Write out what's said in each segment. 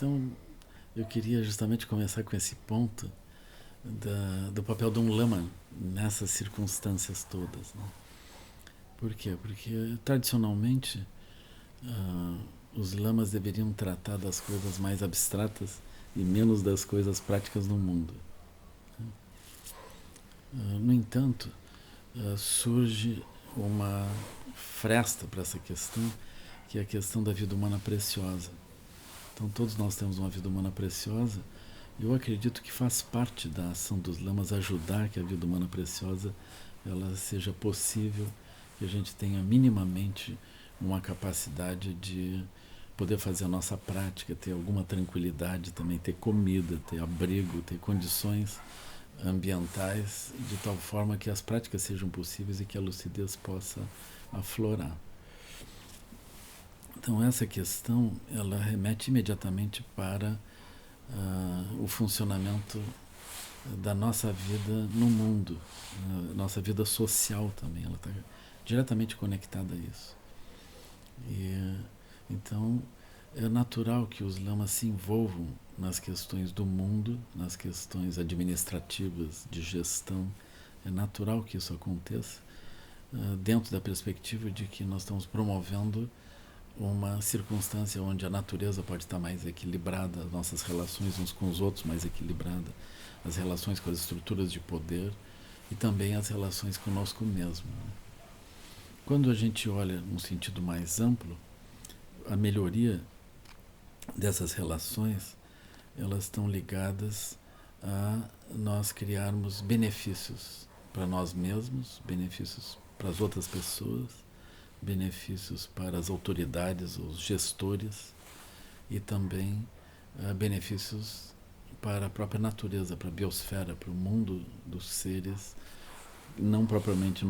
Então, eu queria justamente começar com esse ponto do papel de um lama nessas circunstâncias todas. Né? Por quê? Porque, tradicionalmente, os lamas deveriam tratar das coisas mais abstratas e menos das coisas práticas no mundo. No entanto, surge uma fresta para essa questão, que é a questão da vida humana preciosa. Então, todos nós temos uma vida humana preciosa. Eu acredito que faz parte da ação dos lamas ajudar que a vida humana preciosa ela seja possível, que a gente tenha minimamente uma capacidade de poder fazer a nossa prática, ter alguma tranquilidade também, ter comida, ter abrigo, ter condições ambientais de tal forma que as práticas sejam possíveis e que a lucidez possa aflorar. Então essa questão ela remete imediatamente para o funcionamento da nossa vida no mundo, nossa vida social também, ela está diretamente conectada a isso. E então é natural que os lamas se envolvam nas questões do mundo, nas questões administrativas, de gestão. É natural que isso aconteça, dentro da perspectiva de que nós estamos promovendo uma circunstância onde a natureza pode estar mais equilibrada, as nossas relações uns com os outros mais equilibradas, as relações com as estruturas de poder e também as relações conosco mesmo. Quando a gente olha num sentido mais amplo, a melhoria dessas relações, elas estão ligadas a nós criarmos benefícios para nós mesmos, benefícios para as outras pessoas, benefícios para as autoridades, os gestores e também benefícios para a própria natureza, para a biosfera, para o mundo dos seres não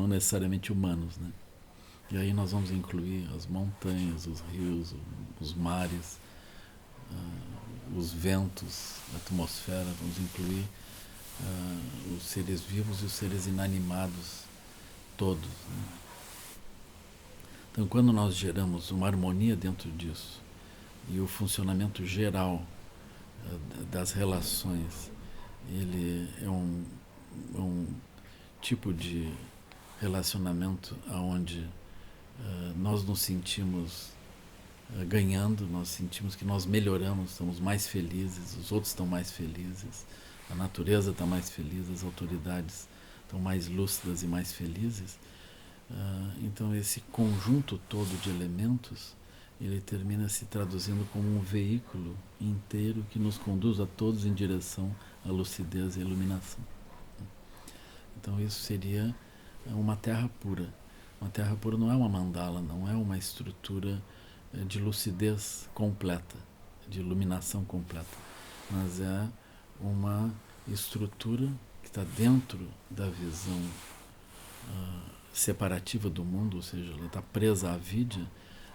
necessariamente humanos, né? E aí nós vamos incluir as montanhas, os rios, os mares, os ventos, a atmosfera, vamos incluir os seres vivos e os seres inanimados todos. Né? Então, quando nós geramos uma harmonia dentro disso e o funcionamento geral das relações, ele é um tipo de relacionamento onde nós nos sentimos ganhando, nós sentimos que nós melhoramos, estamos mais felizes, os outros estão mais felizes, a natureza está mais feliz, as autoridades estão mais lúcidas e mais felizes. Então esse conjunto todo de elementos ele termina se traduzindo como um veículo inteiro que nos conduz a todos em direção à lucidez e à iluminação. Então isso seria uma terra pura. Uma terra pura não é uma mandala, não é uma estrutura de lucidez completa, de iluminação completa, mas é uma estrutura que está dentro da visão separativa do mundo, ou seja, ela está presa à vidya,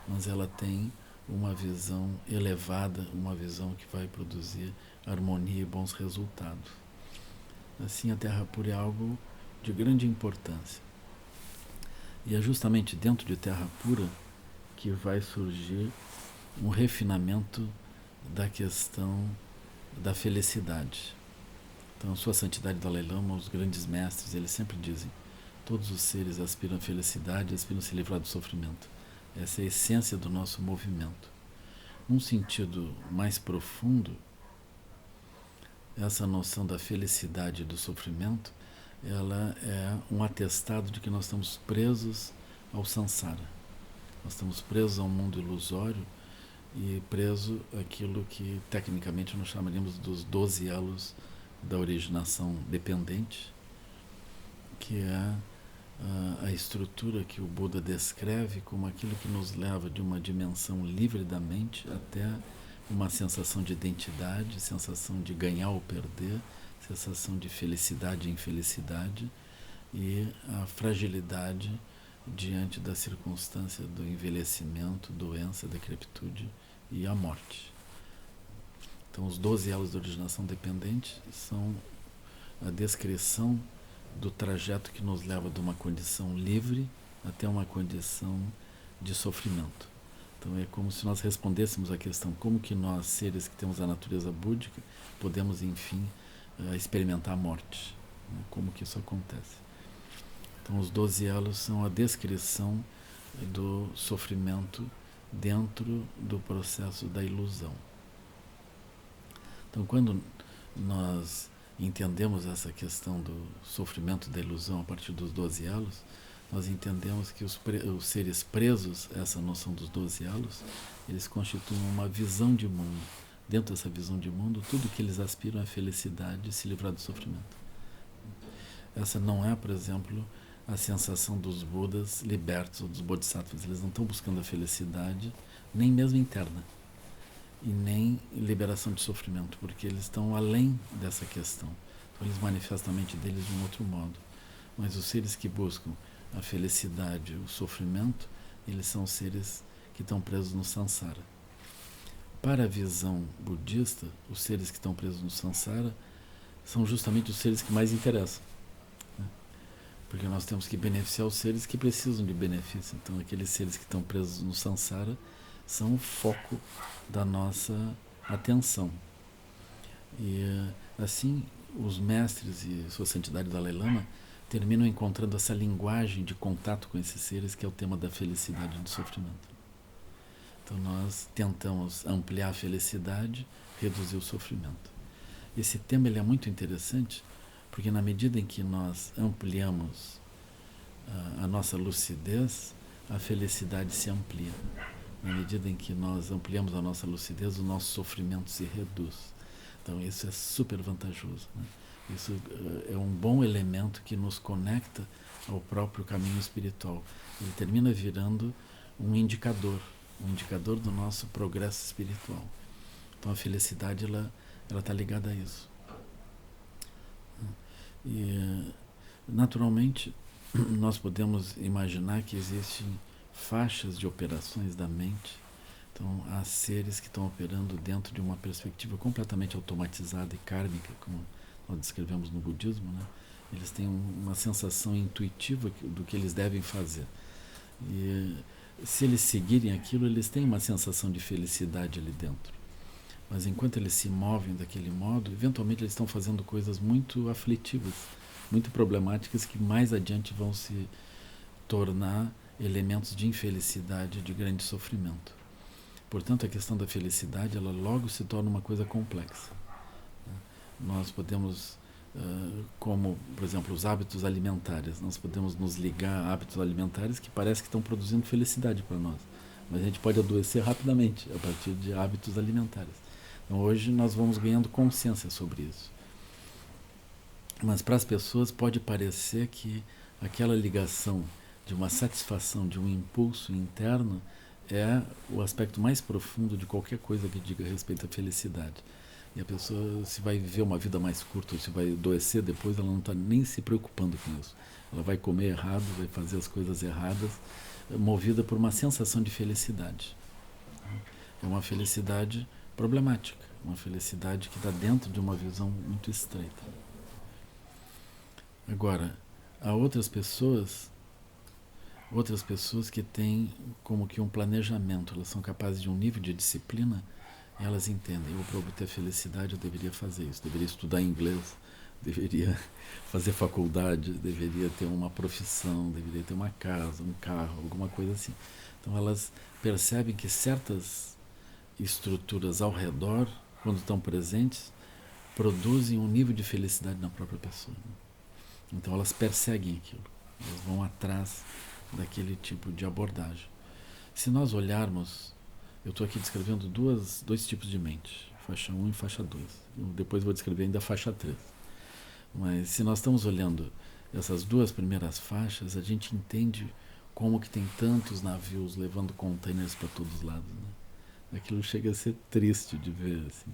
mas ela tem uma visão elevada, uma visão que vai produzir harmonia e bons resultados. Assim, a Terra Pura é algo de grande importância. E é justamente dentro de Terra Pura que vai surgir um refinamento da questão da felicidade. Então, Sua Santidade Dalai Lama, os grandes mestres, eles sempre dizem: todos os seres aspiram à felicidade, aspiram a se livrar do sofrimento. Essa é a essência do nosso movimento. Num sentido mais profundo, essa noção da felicidade e do sofrimento, ela é um atestado de que nós estamos presos ao samsara. Nós estamos presos ao mundo ilusório e presos àquilo que tecnicamente nós chamaríamos dos 12 elos da originação dependente, que é a estrutura que o Buda descreve como aquilo que nos leva de uma dimensão livre da mente até uma sensação de identidade, sensação de ganhar ou perder, sensação de felicidade e infelicidade e a fragilidade diante da circunstância do envelhecimento, doença, decrepitude e a morte. Então, os 12 elos da originação dependente são a descrição do trajeto que nos leva de uma condição livre até uma condição de sofrimento. Então é como se nós respondêssemos à questão como que nós, seres que temos a natureza búdica, podemos, enfim, experimentar a morte. Né? Como que isso acontece. Então os 12 elos são a descrição do sofrimento dentro do processo da ilusão. Então quando nós entendemos essa questão do sofrimento da ilusão a partir dos 12 elos, nós entendemos que os seres presos a essa noção dos 12 elos, eles constituem uma visão de mundo. Dentro dessa visão de mundo, tudo que eles aspiram é a felicidade e se livrar do sofrimento. Essa não é, por exemplo, a sensação dos Budas libertos ou dos Bodhisattvas. Eles não estão buscando a felicidade, nem mesmo interna, e nem liberação de sofrimento, porque eles estão além dessa questão. Então eles manifestam a mente deles de um outro modo. Mas os seres que buscam a felicidade, o sofrimento, eles são seres que estão presos no samsara. Para a visão budista, os seres que estão presos no samsara são justamente os seres que mais interessam. Né? Porque nós temos que beneficiar os seres que precisam de benefício. Então aqueles seres que estão presos no samsara são o foco da nossa atenção. E assim, os mestres e Sua Santidade Dalai Lama terminam encontrando essa linguagem de contato com esses seres, que é o tema da felicidade e do sofrimento. Então nós tentamos ampliar a felicidade, reduzir o sofrimento. Esse tema ele é muito interessante, porque na medida em que nós ampliamos a nossa lucidez, a felicidade se amplia. Na medida em que nós ampliamos a nossa lucidez, o nosso sofrimento se reduz. Então isso é super vantajoso, né? Isso é um bom elemento que nos conecta ao próprio caminho espiritual. Ele termina virando um indicador do nosso progresso espiritual. Então a felicidade ela está ligada a isso. E naturalmente nós podemos imaginar que existem faixas de operações da mente. Então há seres que estão operando dentro de uma perspectiva completamente automatizada e kármica, como nós descrevemos no budismo, né? Eles têm uma sensação intuitiva do que eles devem fazer. E se eles seguirem aquilo, eles têm uma sensação de felicidade ali dentro. Mas enquanto eles se movem daquele modo, eventualmente eles estão fazendo coisas muito aflitivas, muito problemáticas, que mais adiante vão se tornar elementos de infelicidade, de grande sofrimento. Portanto, a questão da felicidade, ela logo se torna uma coisa complexa. Nós podemos, como, por exemplo, os hábitos alimentares, nós podemos nos ligar a hábitos alimentares que parece que estão produzindo felicidade para nós, mas a gente pode adoecer rapidamente a partir de hábitos alimentares. Então hoje nós vamos ganhando consciência sobre isso. Mas para as pessoas pode parecer que aquela ligação de uma satisfação, de um impulso interno, é o aspecto mais profundo de qualquer coisa que diga respeito à felicidade. E a pessoa, se vai viver uma vida mais curta ou se vai adoecer depois, ela não está nem se preocupando com isso. Ela vai comer errado, vai fazer as coisas erradas, movida por uma sensação de felicidade. É uma felicidade problemática, uma felicidade que está dentro de uma visão muito estreita. Agora, há outras pessoas que têm como que um planejamento, elas são capazes de um nível de disciplina. Elas entendem, eu para obter felicidade eu deveria fazer isso, deveria estudar inglês, deveria fazer faculdade, deveria ter uma profissão, deveria ter uma casa, um carro, alguma coisa assim. Então elas percebem que certas estruturas ao redor, quando estão presentes, produzem um nível de felicidade na própria pessoa. Então elas perseguem aquilo, elas vão atrás daquele tipo de abordagem. Se nós olharmos, eu estou aqui descrevendo dois tipos de mente, faixa 1 e faixa 2. Depois vou descrever ainda a faixa 3. Mas se nós estamos olhando essas duas primeiras faixas, a gente entende como que tem tantos navios levando containers para todos os lados, né? Aquilo chega a ser triste de ver, assim.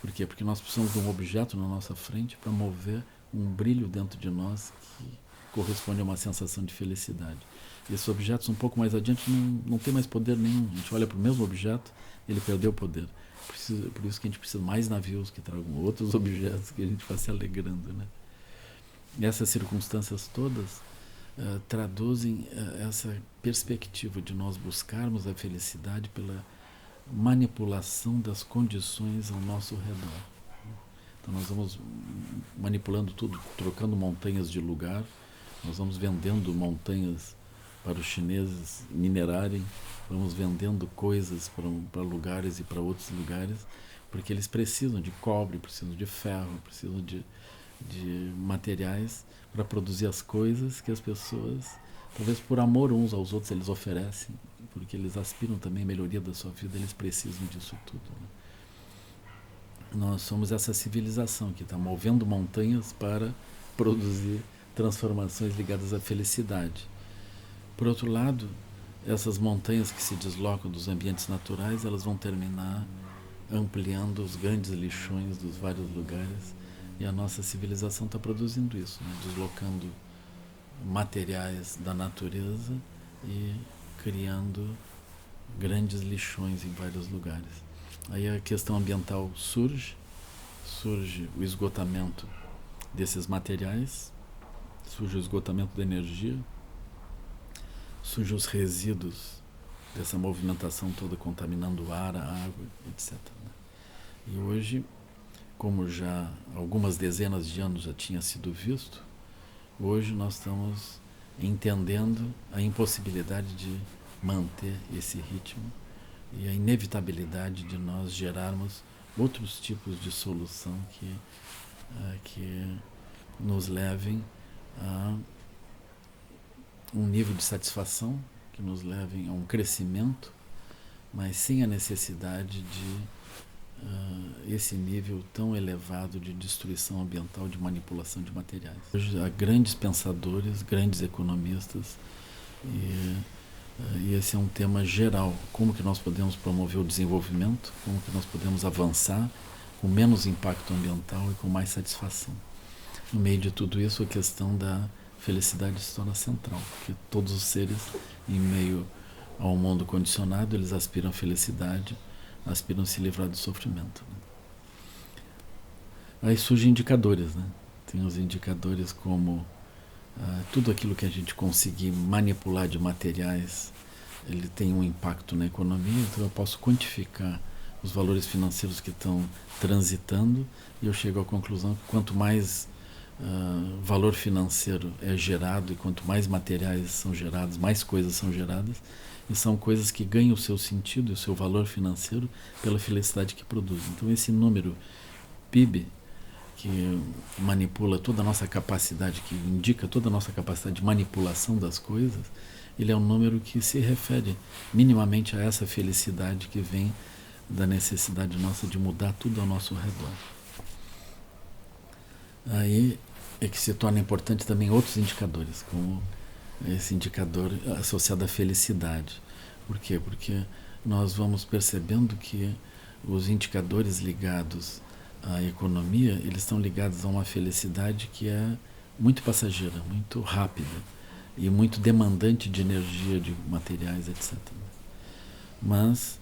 Por quê? Porque nós precisamos de um objeto na nossa frente para mover um brilho dentro de nós que corresponde a uma sensação de felicidade. E esses objetos um pouco mais adiante não tem mais poder nenhum. A gente olha para o mesmo objeto, ele perdeu o poder. Por isso que a gente precisa de mais navios que tragam outros objetos que a gente vá se alegrando, né? E essas circunstâncias todas traduzem essa perspectiva de nós buscarmos a felicidade pela manipulação das condições ao nosso redor. Então nós vamos manipulando tudo, trocando montanhas de lugar, nós vamos vendendo montanhas para os chineses minerarem, vamos vendendo coisas para lugares e para outros lugares, porque eles precisam de cobre, precisam de ferro, precisam de materiais para produzir as coisas que as pessoas, talvez por amor uns aos outros, eles oferecem, porque eles aspiram também à melhoria da sua vida, eles precisam disso tudo. Né? Nós somos essa civilização que está movendo montanhas para produzir transformações ligadas à felicidade. Por outro lado, essas montanhas que se deslocam dos ambientes naturais, elas vão terminar ampliando os grandes lixões dos vários lugares, e a nossa civilização está produzindo isso, né? Deslocando materiais da natureza e criando grandes lixões em vários lugares. Aí a questão ambiental surge o esgotamento desses materiais, surge o esgotamento da energia, surge os resíduos dessa movimentação toda contaminando o ar, a água, etc. E hoje, como já algumas dezenas de anos já tinha sido visto, hoje nós estamos entendendo a impossibilidade de manter esse ritmo e a inevitabilidade de nós gerarmos outros tipos de solução que nos levem a um nível de satisfação, que nos levem a um crescimento, mas sem a necessidade de esse nível tão elevado de destruição ambiental, de manipulação de materiais. Hoje há grandes pensadores, grandes economistas, e esse é um tema geral. Como que nós podemos promover o desenvolvimento, como que nós podemos avançar com menos impacto ambiental e com mais satisfação. No meio de tudo isso, a questão da felicidade se torna central, porque todos os seres, em meio ao mundo condicionado, eles aspiram à felicidade, aspiram a se livrar do sofrimento. Aí surgem indicadores, né? Tem os indicadores como tudo aquilo que a gente conseguir manipular de materiais, ele tem um impacto na economia, então eu posso quantificar os valores financeiros que estão transitando e eu chego à conclusão que quanto mais valor financeiro é gerado e quanto mais materiais são gerados, mais coisas são geradas, e são coisas que ganham o seu sentido e o seu valor financeiro pela felicidade que produzem. Então esse número PIB, que manipula toda a nossa capacidade, que indica toda a nossa capacidade de manipulação das coisas, ele é um número que se refere minimamente a essa felicidade que vem da necessidade nossa de mudar tudo ao nosso redor. Aí é que se torna importante também outros indicadores, como esse indicador associado à felicidade. Por quê? Porque nós vamos percebendo que os indicadores ligados à economia, eles estão ligados a uma felicidade que é muito passageira, muito rápida e muito demandante de energia, de materiais, etc. Mas,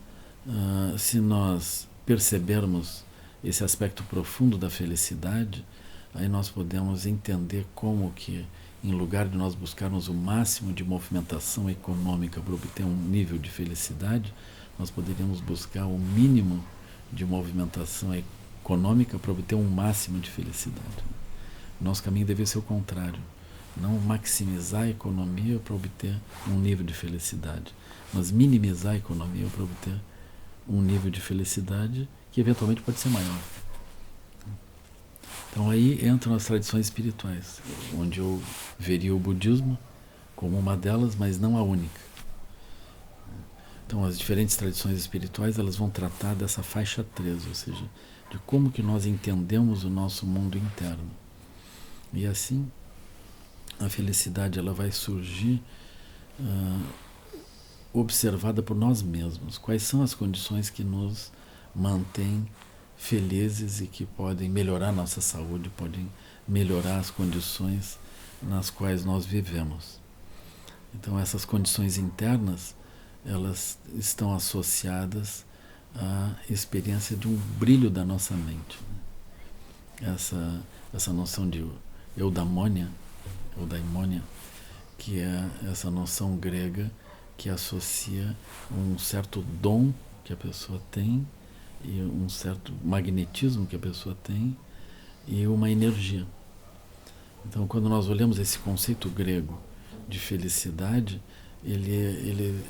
se nós percebermos esse aspecto profundo da felicidade, aí nós podemos entender como que, em lugar de nós buscarmos o máximo de movimentação econômica para obter um nível de felicidade, nós poderíamos buscar o mínimo de movimentação econômica para obter um máximo de felicidade. O nosso caminho deve ser o contrário, não maximizar a economia para obter um nível de felicidade, mas minimizar a economia para obter um nível de felicidade que eventualmente pode ser maior. Então aí entram as tradições espirituais, onde eu veria o budismo como uma delas, mas não a única. Então as diferentes tradições espirituais, elas vão tratar dessa faixa 3, ou seja, de como que nós entendemos o nosso mundo interno. E assim, a felicidade ela vai surgir observada por nós mesmos. Quais são as condições que nos mantêm felizes e que podem melhorar nossa saúde, podem melhorar as condições nas quais nós vivemos. Então essas condições internas, elas estão associadas à experiência de um brilho da nossa mente. Essa noção de eudaimonia, que é essa noção grega que associa um certo dom que a pessoa tem e um certo magnetismo que a pessoa tem e uma energia. Então, quando nós olhamos esse conceito grego de felicidade, ele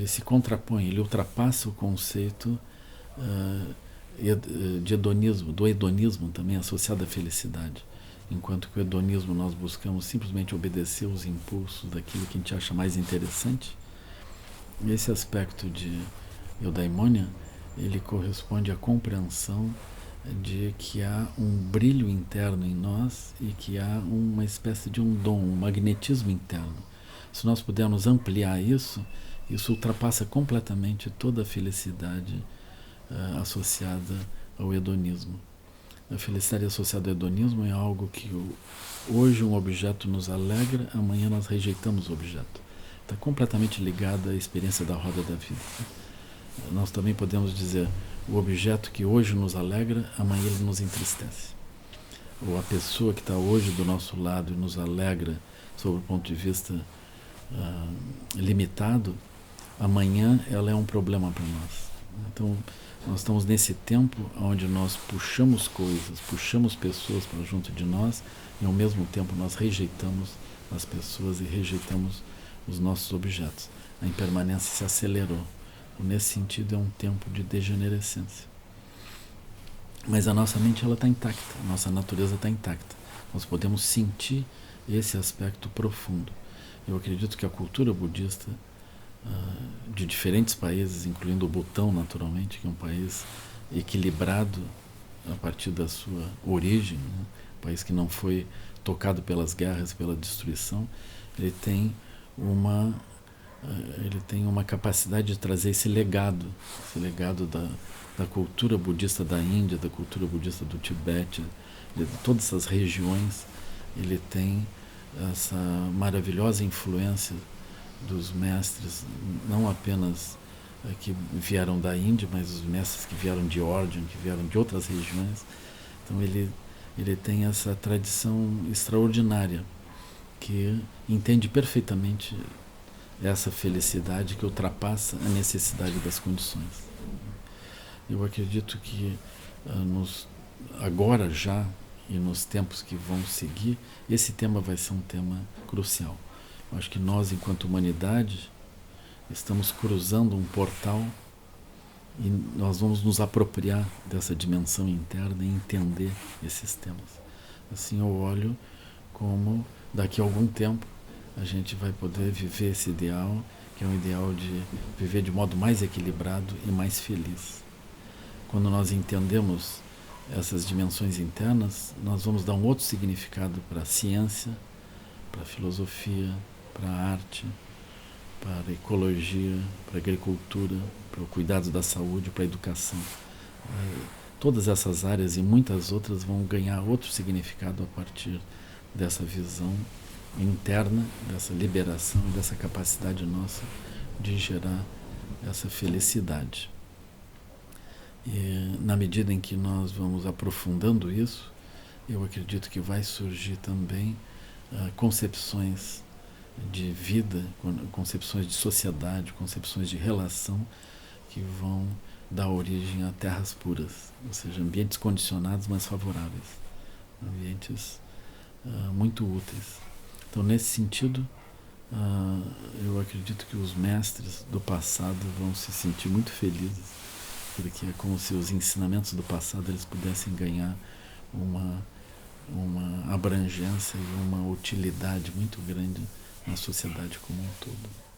se contrapõe, ele ultrapassa o conceito de hedonismo, do hedonismo também associado à felicidade. Enquanto que o hedonismo nós buscamos simplesmente obedecer os impulsos daquilo que a gente acha mais interessante, esse aspecto de eudaimonia, ele corresponde à compreensão de que há um brilho interno em nós e que há uma espécie de um dom, um magnetismo interno. Se nós pudermos ampliar isso, isso ultrapassa completamente toda a felicidade associada ao hedonismo. A felicidade associada ao hedonismo é algo que hoje um objeto nos alegra, amanhã nós rejeitamos o objeto. Está completamente ligada à experiência da roda da vida. Nós também podemos dizer, o objeto que hoje nos alegra, amanhã ele nos entristece. Ou a pessoa que está hoje do nosso lado e nos alegra, sob o ponto de vista limitado, amanhã ela é um problema para nós. Então, nós estamos nesse tempo onde nós puxamos coisas, puxamos pessoas para junto de nós e ao mesmo tempo nós rejeitamos as pessoas e rejeitamos os nossos objetos. A impermanência se acelerou. Nesse sentido, é um tempo de degenerescência. Mas a nossa mente está intacta, a nossa natureza está intacta. Nós podemos sentir esse aspecto profundo. Eu acredito que a cultura budista de diferentes países, incluindo o Butão, naturalmente, que é um país equilibrado a partir da sua origem, né? Um país que não foi tocado pelas guerras, pela destruição, ele tem uma capacidade de trazer esse legado da cultura budista da Índia, da cultura budista do Tibete, de todas essas regiões. Ele tem essa maravilhosa influência dos mestres, não apenas que vieram da Índia, mas os mestres que vieram de Ordian, que vieram de outras regiões. Então ele tem essa tradição extraordinária, que entende perfeitamente essa felicidade que ultrapassa a necessidade das condições. Eu acredito que agora já e nos tempos que vão seguir, esse tema vai ser um tema crucial. Eu acho que nós, enquanto humanidade, estamos cruzando um portal e nós vamos nos apropriar dessa dimensão interna e entender esses temas. Assim eu olho como daqui a algum tempo a gente vai poder viver esse ideal, que é um ideal de viver de modo mais equilibrado e mais feliz. Quando nós entendemos essas dimensões internas, nós vamos dar um outro significado para a ciência, para a filosofia, para a arte, para a ecologia, para a agricultura, para o cuidado da saúde, para a educação. Todas essas áreas e muitas outras vão ganhar outro significado a partir dessa visão interna, dessa liberação e dessa capacidade nossa de gerar essa felicidade. E na medida em que nós vamos aprofundando isso, eu acredito que vai surgir também concepções de vida, concepções de sociedade, concepções de relação que vão dar origem a terras puras, ou seja, ambientes condicionados, mas favoráveis, ambientes muito úteis. Então, nesse sentido, eu acredito que os mestres do passado vão se sentir muito felizes, porque é como se os ensinamentos do passado eles pudessem ganhar uma abrangência e uma utilidade muito grande na sociedade como um todo.